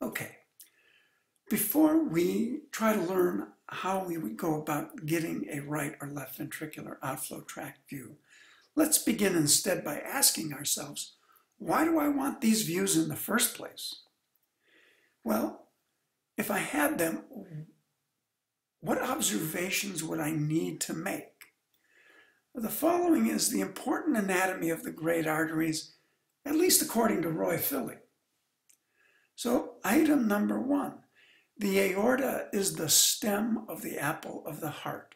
Okay, before we try to learn how we would go about getting a right or left ventricular outflow tract view, let's begin instead by asking ourselves, why do I want these views in the first place? Well, if I had them, what observations would I need to make? The following is the important anatomy of the great arteries, at least according to Roy Philly. So, item number 1, the aorta is the stem of the apple of the heart.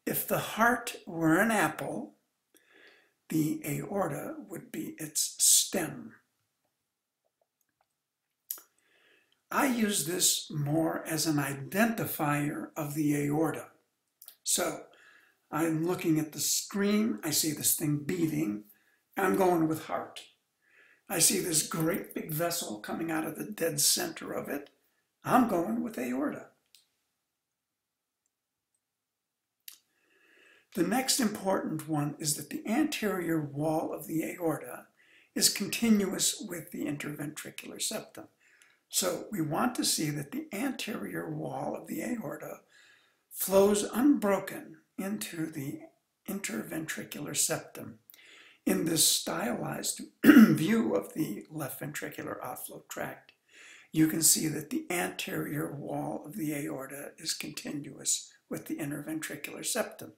If the heart were an apple, the aorta would be its stem. I use this more as an identifier of the aorta. So, I'm looking at the screen, I see this thing beating, I'm going with heart. I see this great big vessel coming out of the dead center of it, I'm going with aorta. The next important one is that the anterior wall of the aorta is continuous with the interventricular septum. So we want to see that the anterior wall of the aorta flows unbroken into the interventricular septum. In this stylized view of the left ventricular outflow tract, you can see that the anterior wall of the aorta is continuous with the interventricular septum.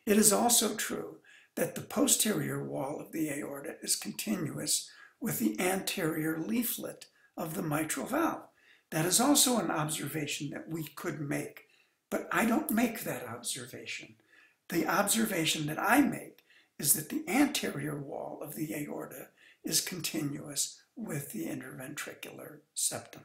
It is also true that the posterior wall of the aorta is continuous with the anterior leaflet of the mitral valve. That is also an observation that we could make, but I don't make that observation. The observation that I make is that the anterior wall of the aorta is continuous with the interventricular septum.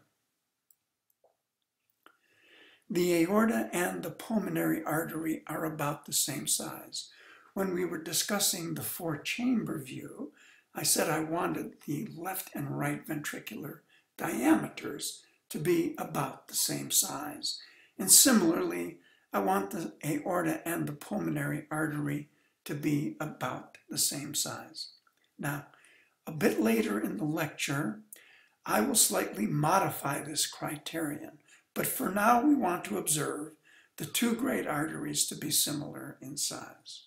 The aorta and the pulmonary artery are about the same size. When we were discussing the four-chamber view, I said I wanted the left and right ventricular diameters to be about the same size. And similarly, I want the aorta and the pulmonary artery to be about the same size. Now, a bit later in the lecture, I will slightly modify this criterion, but for now we want to observe the two great arteries to be similar in size.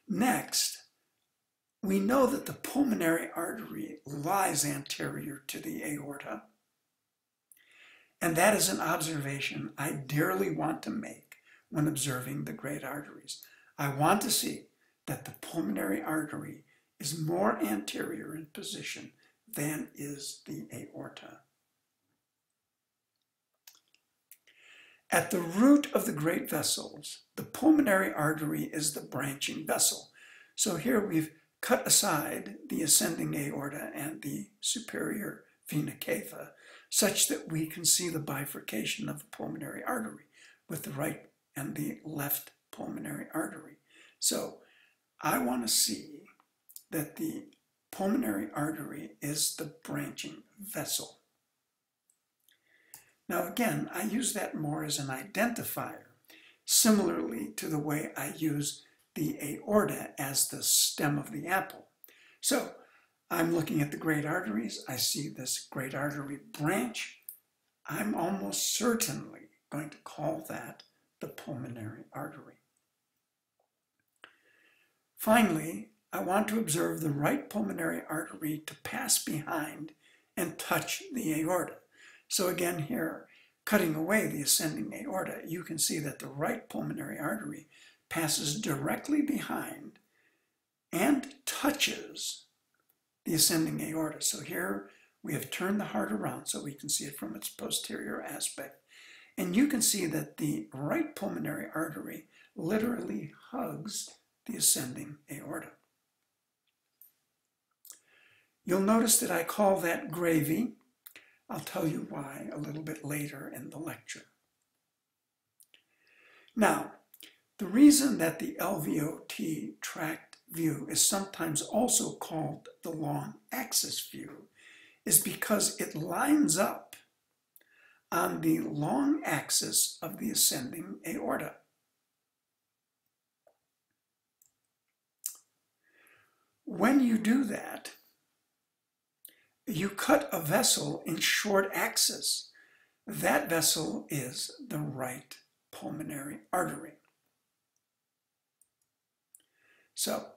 Next, we know that the pulmonary artery lies anterior to the aorta, and that is an observation I dearly want to make when observing the great arteries. I want to see that the pulmonary artery is more anterior in position than is the aorta. At the root of the great vessels, the pulmonary artery is the branching vessel. So here we've cut aside the ascending aorta and the superior vena cava, such that we can see the bifurcation of the pulmonary artery with the right and the left pulmonary artery. So I want to see that the pulmonary artery is the branching vessel. Now again, I use that more as an identifier, similarly to the way I use the aorta as the stem of the apple. So I'm looking at the great arteries, I see this great artery branch. I'm almost certainly going to call that the pulmonary artery. Finally, I want to observe the right pulmonary artery to pass behind and touch the aorta. So again here, cutting away the ascending aorta, you can see that the right pulmonary artery passes directly behind and touches the ascending aorta. So here we have turned the heart around so we can see it from its posterior aspect. And you can see that the right pulmonary artery literally hugs the ascending aorta. You'll notice that I call that gravy. I'll tell you why a little bit later in the lecture. Now, the reason that the LVOT tract view is sometimes also called the long axis view is because it lines up on the long axis of the ascending aorta. When you do that, you cut a vessel in short axis. That vessel is the right pulmonary artery. So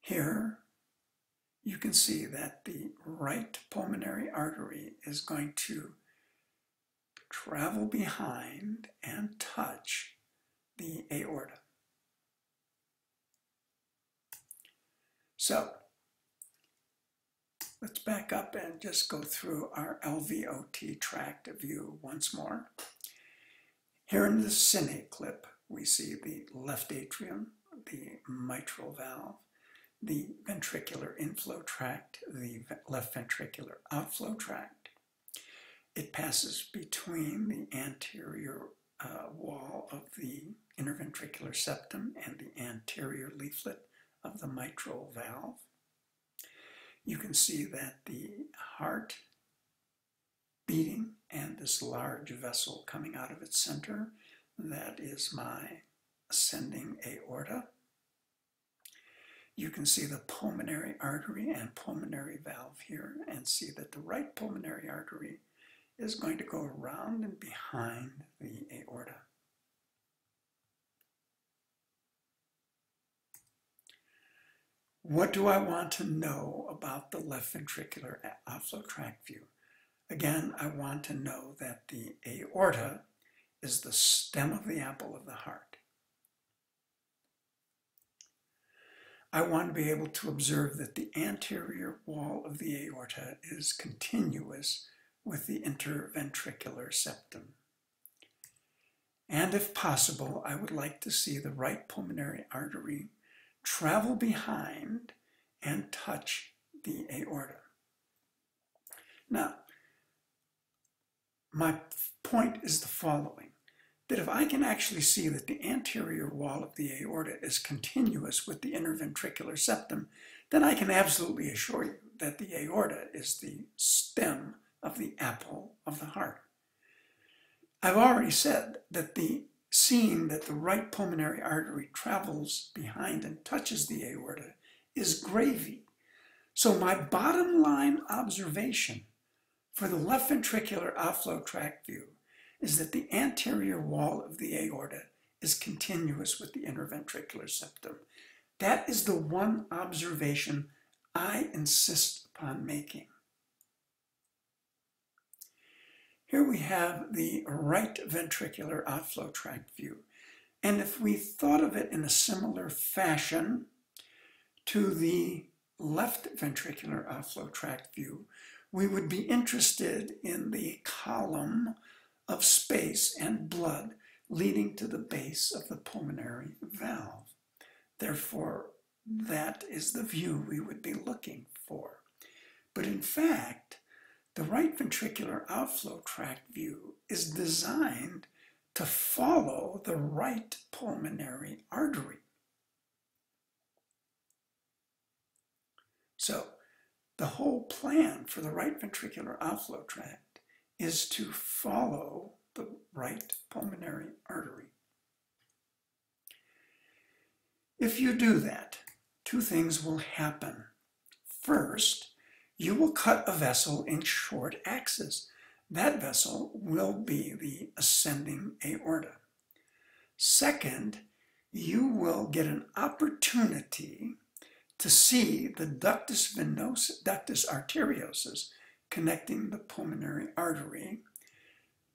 here you can see that the right pulmonary artery is going to travel behind and touch the aorta. So let's back up and just go through our LVOT tract view once more. Here in the cine clip, we see the left atrium, the mitral valve, the ventricular inflow tract, the left ventricular outflow tract. It passes between the anterior wall of the interventricular septum and the anterior leaflet of the mitral valve. You can see that the heart beating and this large vessel coming out of its center, that is my ascending aorta. You can see the pulmonary artery and pulmonary valve here and see that the right pulmonary artery is going to go around and behind the aorta. What do I want to know about the left ventricular outflow tract view? Again, I want to know that the aorta is the stem of the apple of the heart. I want to be able to observe that the anterior wall of the aorta is continuous with the interventricular septum. And if possible, I would like to see the right pulmonary artery travel behind and touch the aorta. Now, my point is the following, that if I can actually see that the anterior wall of the aorta is continuous with the interventricular septum, then I can absolutely assure you that the aorta is the stem of the apple of the heart. I've already said that seeing that the right pulmonary artery travels behind and touches the aorta is gravy. So my bottom line observation for the left ventricular outflow tract view is that the anterior wall of the aorta is continuous with the interventricular septum. That is the one observation I insist upon making. Here we have the right ventricular outflow tract view. And if we thought of it in a similar fashion to the left ventricular outflow tract view, we would be interested in the column of space and blood leading to the base of the pulmonary valve. Therefore, that is the view we would be looking for. But in fact, the right ventricular outflow tract view is designed to follow the right pulmonary artery. So, the whole plan for the right ventricular outflow tract is to follow the right pulmonary artery. If you do that, two things will happen. First, you will cut a vessel in short axis. That vessel will be the ascending aorta. Second, you will get an opportunity to see the ductus venosus, ductus arteriosus, connecting the pulmonary artery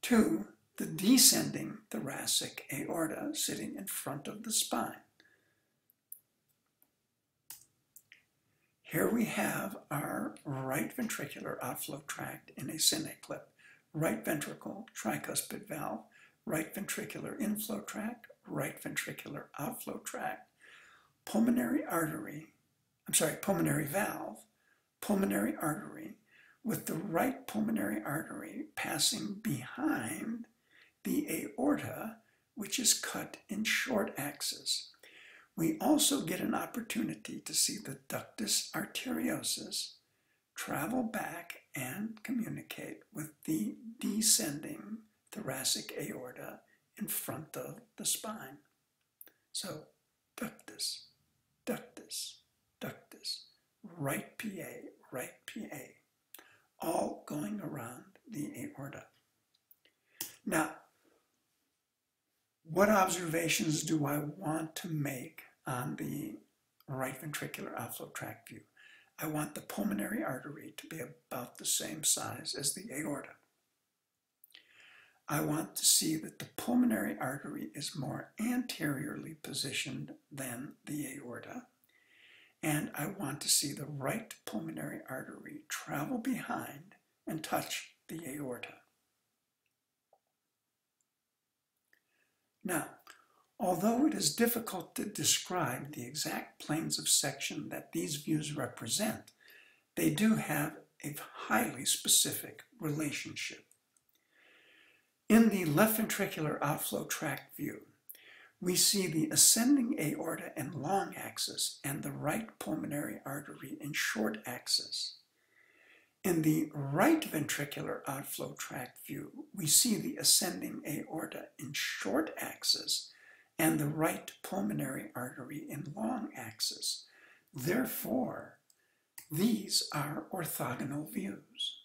to the descending thoracic aorta sitting in front of the spine. Here we have our right ventricular outflow tract in a cine clip. Right ventricle, tricuspid valve, right ventricular inflow tract, right ventricular outflow tract, pulmonary valve, pulmonary artery, with the right pulmonary artery passing behind the aorta, which is cut in short axis. We also get an opportunity to see the ductus arteriosus travel back and communicate with the descending thoracic aorta in front of the spine. So, ductus, ductus, ductus, right PA, right PA. all going around the aorta. Now, what observations do I want to make on the right ventricular outflow tract view? I want the pulmonary artery to be about the same size as the aorta. I want to see that the pulmonary artery is more anteriorly positioned than the aorta. And I want to see the right pulmonary artery travel behind and touch the aorta. Now, although it is difficult to describe the exact planes of section that these views represent, they do have a highly specific relationship. In the left ventricular outflow tract view, we see the ascending aorta in long axis and the right pulmonary artery in short axis. In the right ventricular outflow tract view, we see the ascending aorta in short axis and the right pulmonary artery in long axis. Therefore, these are orthogonal views.